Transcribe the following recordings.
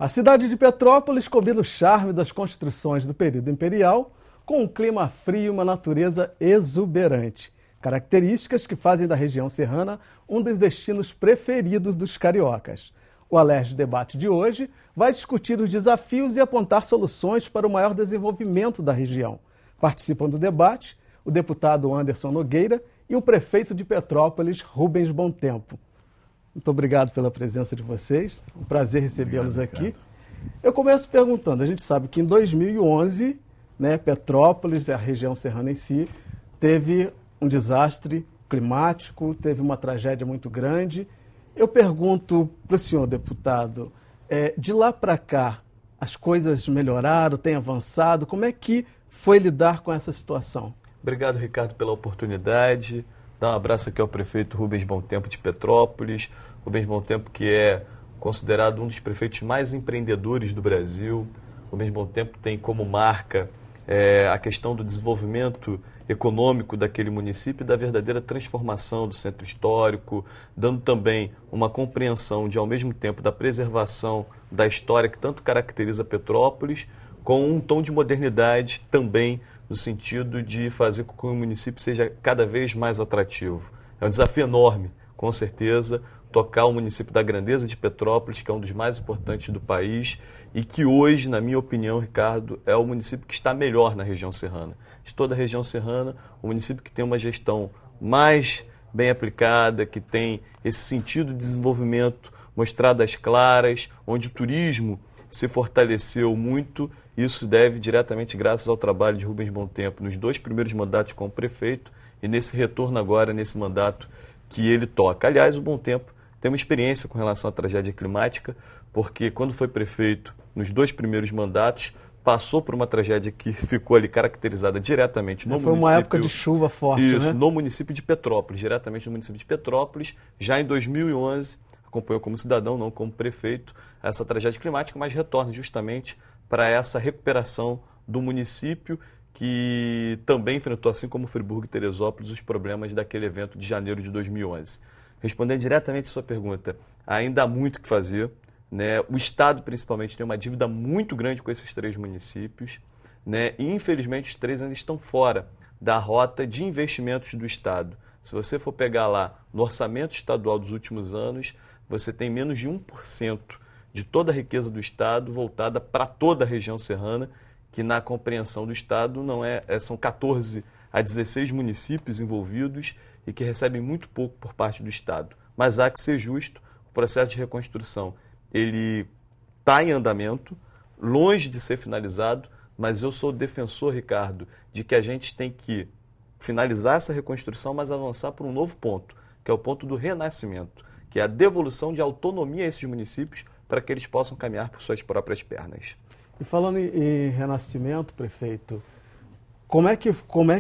A cidade de Petrópolis combina o charme das construções do período imperial com um clima frio e uma natureza exuberante. Características que fazem da região serrana um dos destinos preferidos dos cariocas. O Alerj Debate de hoje vai discutir os desafios e apontar soluções para o maior desenvolvimento da região. Participam do debate o deputado Anderson Nogueira e o prefeito de Petrópolis, Rubens Bontempo. Muito obrigado pela presença de vocês, um prazer recebê-los aqui. Eu começo perguntando, a gente sabe que em 2011, Petrópolis, a região serrana em si, teve um desastre climático, teve uma tragédia muito grande. Eu pergunto para o senhor, deputado, de lá para cá, as coisas melhoraram, têm avançado? Como é que foi lidar com essa situação? Obrigado, Ricardo, pela oportunidade. Dar um abraço aqui ao prefeito Rubens Bontempo de Petrópolis. Rubens Bontempo, que é considerado um dos prefeitos mais empreendedores do Brasil. Rubens Bontempo tem como marca a questão do desenvolvimento econômico daquele município e da verdadeira transformação do centro histórico, dando também uma compreensão de, ao mesmo tempo, da preservação da história que tanto caracteriza Petrópolis, com um tom de modernidade também no sentido de fazer com que o município seja cada vez mais atrativo. É um desafio enorme, com certeza, tocar o município da grandeza de Petrópolis, que é um dos mais importantes do país e que hoje, na minha opinião, Ricardo, é o município que está melhor na região serrana. De toda a região serrana, o município que tem uma gestão mais bem aplicada, que tem esse sentido de desenvolvimento mostrado às claras, onde o turismo se fortaleceu muito. Isso se deve diretamente graças ao trabalho de Rubens Bontempo nos 2 primeiros mandatos como prefeito e nesse retorno agora, nesse mandato que ele toca. Aliás, o Bontempo tem uma experiência com relação à tragédia climática, porque quando foi prefeito, nos 2 primeiros mandatos, passou por uma tragédia que ficou ali caracterizada diretamente no município. Foi uma época de chuva forte, Isso, no município de Petrópolis, diretamente no município de Petrópolis. Já em 2011, acompanhou como cidadão, não como prefeito, essa tragédia climática, mas retorna justamente para essa recuperação do município que também enfrentou, assim como Friburgo e Teresópolis, os problemas daquele evento de janeiro de 2011. Respondendo diretamente a sua pergunta, ainda há muito o que fazer. O Estado, principalmente, tem uma dívida muito grande com esses 3 municípios. E, infelizmente, os 3 ainda estão fora da rota de investimentos do Estado. Se você for pegar lá no orçamento estadual dos últimos anos, você tem menos de 1% de toda a riqueza do Estado voltada para toda a região serrana, que na compreensão do Estado são 14 a 16 municípios envolvidos e que recebem muito pouco por parte do Estado. Mas há que ser justo, o processo de reconstrução ele está em andamento, longe de ser finalizado, mas eu sou defensor, Ricardo, de que a gente tem que finalizar essa reconstrução, mas avançar para um novo ponto, que é o ponto do renascimento, que é a devolução de autonomia a esses municípios para que eles possam caminhar por suas próprias pernas. E falando em renascimento, prefeito, como é que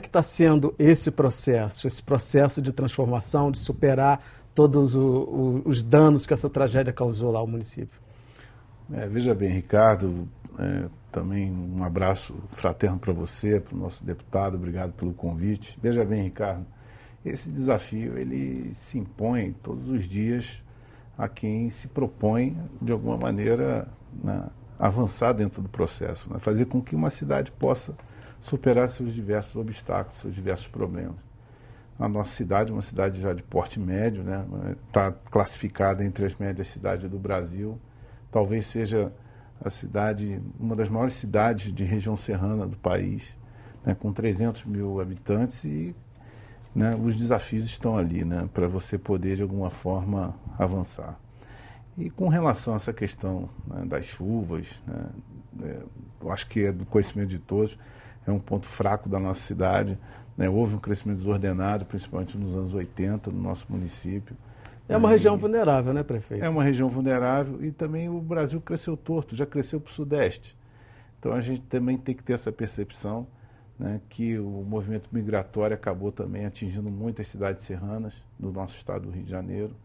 está sendo esse processo de transformação, de superar todos os danos que essa tragédia causou lá ao município? Veja bem, Ricardo, também um abraço fraterno para você, para o nosso deputado, obrigado pelo convite. Veja bem, Ricardo, esse desafio ele se impõe todos os dias a quem se propõe, de alguma maneira, avançar dentro do processo, fazer com que uma cidade possa superar seus diversos obstáculos, seus diversos problemas. A nossa cidade é uma cidade já de porte médio, está classificada entre as médias cidades do Brasil, talvez seja a cidade, uma das maiores cidades de região serrana do país, com 300 mil habitantes e os desafios estão ali, para você poder de alguma forma avançar. E com relação a essa questão das chuvas, eu acho que é do conhecimento de todos, é um ponto fraco da nossa cidade. Houve um crescimento desordenado, principalmente nos anos 80, no nosso município. É uma região vulnerável, né, prefeito? É uma região vulnerável e também o Brasil cresceu torto, já cresceu para o Sudeste. Então a gente também tem que ter essa percepção, que o movimento migratório acabou também atingindo muitas cidades serranas do nosso estado do Rio de Janeiro.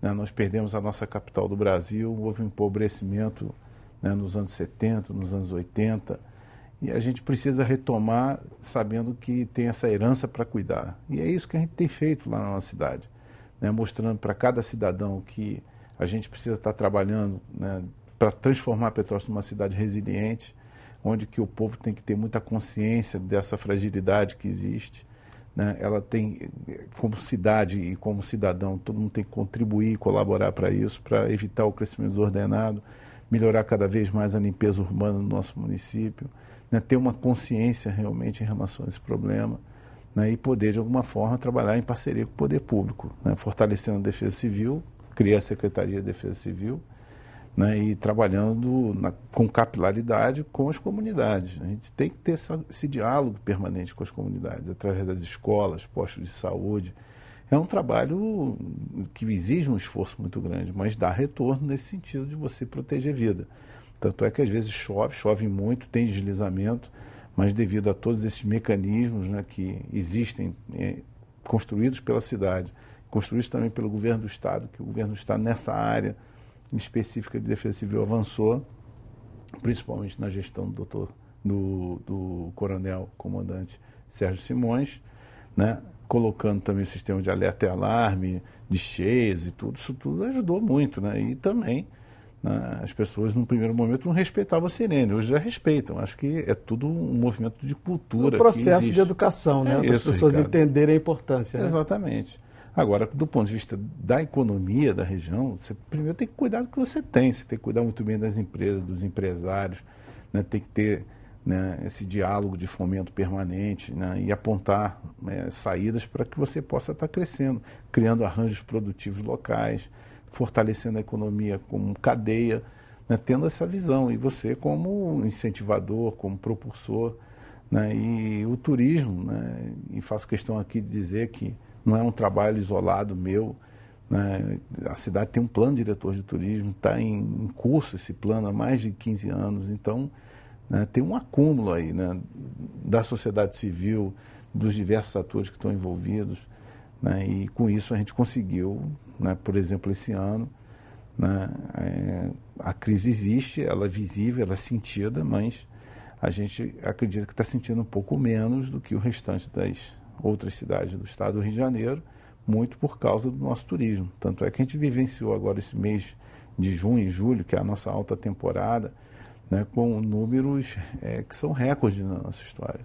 Nós perdemos a nossa capital do Brasil, houve um empobrecimento nos anos 70, nos anos 80. E a gente precisa retomar sabendo que tem essa herança para cuidar. E é isso que a gente tem feito lá na nossa cidade, mostrando para cada cidadão que a gente precisa estar trabalhando para transformar Petrópolis numa cidade resiliente, onde que o povo tem que ter muita consciência dessa fragilidade que existe, né? Ela tem, como cidade e como cidadão, todo mundo tem que contribuir e colaborar para isso, para evitar o crescimento desordenado, melhorar cada vez mais a limpeza urbana no nosso município, né? Ter uma consciência realmente em relação a esse problema, né? E poder, de alguma forma, trabalhar em parceria com o poder público, né? Fortalecendo a Defesa Civil, criar a Secretaria de Defesa Civil, né, e trabalhando com capilaridade com as comunidades. A gente tem que ter esse diálogo permanente com as comunidades, através das escolas, postos de saúde. É um trabalho que exige um esforço muito grande, mas dá retorno nesse sentido de você proteger a vida. Tanto é que às vezes chove muito, tem deslizamento, mas devido a todos esses mecanismos, né, que existem, construídos pela cidade, construídos também pelo governo do Estado, que o governo do Estado nessa área específica de Defesa Civil avançou, principalmente na gestão do coronel comandante Sérgio Simões, né, colocando também o sistema de alerta e alarme, de cheias e tudo, isso tudo ajudou muito, né, e também, né, as pessoas no primeiro momento não respeitavam a sirene, hoje já respeitam, acho que é tudo um movimento de cultura. Um processo de educação, né, para as pessoas entenderem a importância. Né? Exatamente. Agora, do ponto de vista da economia da região, você primeiro tem que cuidar do que você tem que cuidar muito bem das empresas, dos empresários, né? Tem que ter, né, esse diálogo de fomento permanente, né, e apontar, né, saídas para que você possa estar crescendo, criando arranjos produtivos locais, fortalecendo a economia como cadeia, né, tendo essa visão, e você como incentivador, como propulsor, né, e o turismo, né, e faço questão aqui de dizer que não é um trabalho isolado meu, né? A cidade tem um plano diretor de turismo, está em curso esse plano há mais de 15 anos, então, né, tem um acúmulo aí, né, da sociedade civil, dos diversos atores que estão envolvidos, né, e com isso a gente conseguiu, né, por exemplo, esse ano, né, a crise existe, ela é visível, ela é sentida, mas a gente acredita que está sentindo um pouco menos do que o restante das outras cidades do estado do Rio de Janeiro, muito por causa do nosso turismo. Tanto é que a gente vivenciou agora esse mês de junho e julho, que é a nossa alta temporada, né, com números que são recordes na nossa história.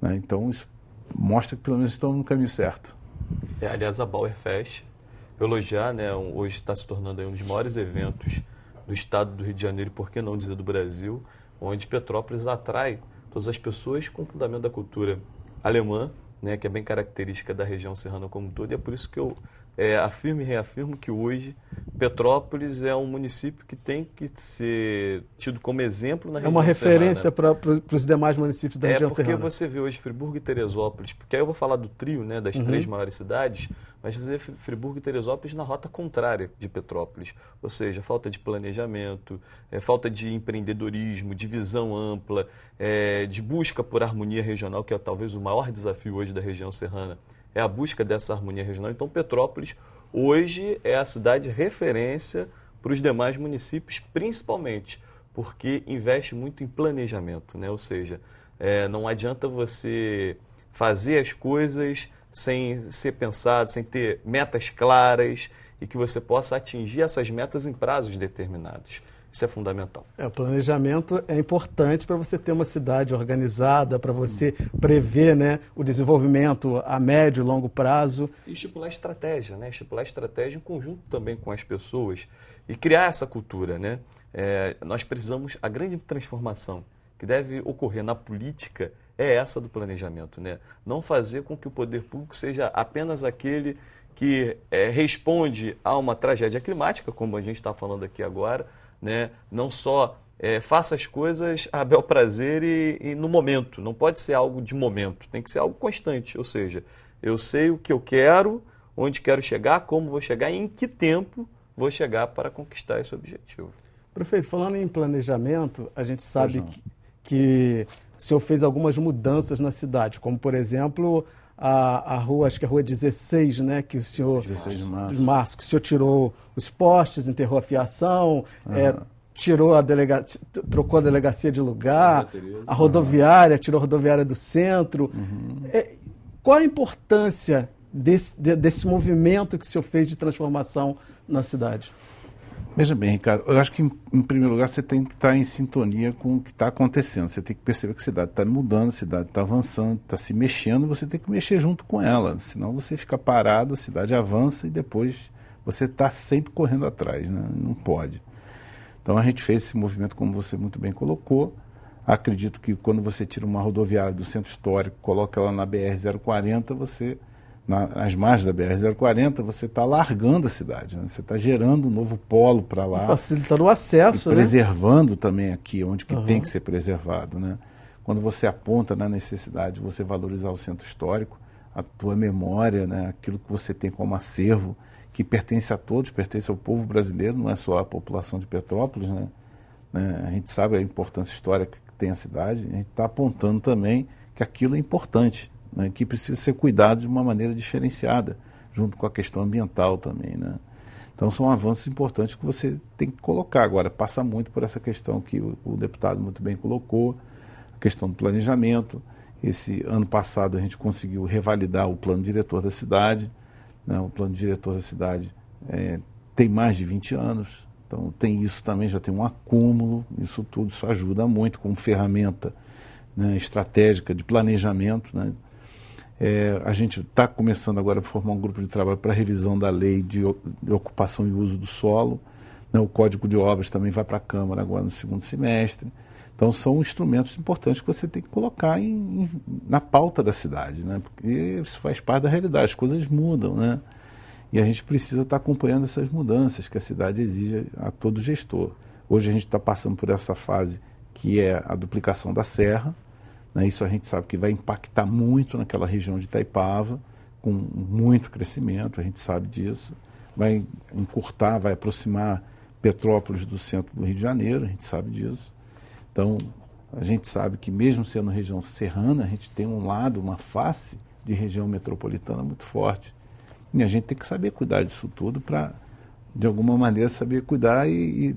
Né? Então, isso mostra que pelo menos estamos no caminho certo. Aliás, a Bauerfest, elogiar, né, hoje está se tornando aí um dos maiores eventos do estado do Rio de Janeiro, e por que não dizer do Brasil, onde Petrópolis atrai todas as pessoas com o fundamento da cultura alemã, né, que é bem característica da região serrana como um todo, e é por isso que eu afirmo e reafirmo que hoje Petrópolis é um município que tem que ser tido como exemplo na região serrana. É uma referência para os demais municípios da região serrana. É porque você vê hoje Friburgo e Teresópolis, porque aí eu vou falar do trio, né, das três maiores cidades, mas você vê Friburgo e Teresópolis na rota contrária de Petrópolis, ou seja, falta de planejamento, falta de empreendedorismo, de visão ampla, de busca por harmonia regional, que é talvez o maior desafio hoje da região serrana, é a busca dessa harmonia regional. Então, Petrópolis hoje é a cidade referência para os demais municípios, principalmente porque investe muito em planejamento, né? Ou seja, não adianta você fazer as coisas sem ser pensado, sem ter metas claras e que você possa atingir essas metas em prazos determinados. Isso é fundamental. O planejamento é importante para você ter uma cidade organizada, para você prever, né, o desenvolvimento a médio e longo prazo. E estipular estratégia, né? Estipular estratégia em conjunto também com as pessoas e criar essa cultura, né? Nós precisamos, a grande transformação que deve ocorrer na política é essa do planejamento, né? Não fazer com que o poder público seja apenas aquele que responde a uma tragédia climática, como a gente está falando aqui agora, né? Não só faça as coisas a bel prazer e no momento, não pode ser algo de momento, tem que ser algo constante, ou seja, eu sei o que eu quero, onde quero chegar, como vou chegar e em que tempo vou chegar para conquistar esse objetivo. Prefeito, falando em planejamento, a gente sabe que o senhor fez algumas mudanças na cidade, como por exemplo a rua, acho que é a rua 16, né, que o senhor, 16 de março, que o senhor tirou os postes, enterrou a fiação, tirou trocou a delegacia de lugar, a rodoviária, tirou a rodoviária do centro. Qual a importância desse movimento que o senhor fez de transformação na cidade? Veja bem, Ricardo, eu acho que em primeiro lugar você tem que estar em sintonia com o que está acontecendo. Você tem que perceber que a cidade está mudando, a cidade está avançando, está se mexendo, e você tem que mexer junto com ela. Senão você fica parado, a cidade avança e depois você está sempre correndo atrás, né? Não pode. Então a gente fez esse movimento, como você muito bem colocou. Acredito que quando você tira uma rodoviária do centro histórico, coloca ela na BR-040, você... nas margens da BR-040, você está largando a cidade, né? Você está gerando um novo polo para lá. Facilitando o acesso, e preservando também aqui, onde que tem que ser preservado, né? Quando você aponta na necessidade de você valorizar o centro histórico, a tua memória, né? Aquilo que você tem como acervo, que pertence a todos, pertence ao povo brasileiro, não é só a população de Petrópolis, né? A gente sabe a importância histórica que tem a cidade, a gente está apontando também que aquilo é importante, né, que precisa ser cuidado de uma maneira diferenciada, junto com a questão ambiental também, né? Então são avanços importantes que você tem que colocar. Agora, passa muito por essa questão que o deputado muito bem colocou, a questão do planejamento. Esse ano passado a gente conseguiu revalidar o plano diretor da cidade, né? O plano diretor da cidade tem mais de 20 anos, então tem isso também, já tem um acúmulo, isso tudo, isso ajuda muito como ferramenta, né, estratégica de planejamento, né? A gente está começando agora a formar um grupo de trabalho para revisão da lei de ocupação e uso do solo, né? O Código de Obras também vai para a Câmara agora no segundo semestre. Então são instrumentos importantes que você tem que colocar na pauta da cidade, né? Porque isso faz parte da realidade, as coisas mudam, né? E a gente precisa estar acompanhando essas mudanças que a cidade exige a todo gestor. Hoje a gente está passando por essa fase que é a duplicação da serra, né? Isso a gente sabe que vai impactar muito naquela região de Itaipava, com muito crescimento, a gente sabe disso. Vai encurtar, vai aproximar Petrópolis do centro do Rio de Janeiro, a gente sabe disso. Então, a gente sabe que mesmo sendo região serrana, a gente tem um lado, uma face de região metropolitana muito forte. E a gente tem que saber cuidar disso tudo para, de alguma maneira, saber cuidar e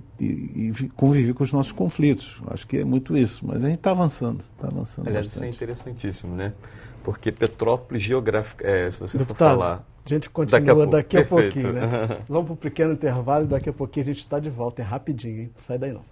conviver com os nossos conflitos. Acho que é muito isso, mas a gente está avançando. Aliás, isso é interessantíssimo, né? Porque Petrópolis, se você Deputado, for falar... A gente continua daqui a Perfeito. pouquinho, né? Vamos para um pequeno intervalo e daqui a pouquinho a gente está de volta. É rapidinho, hein? Não sai daí não.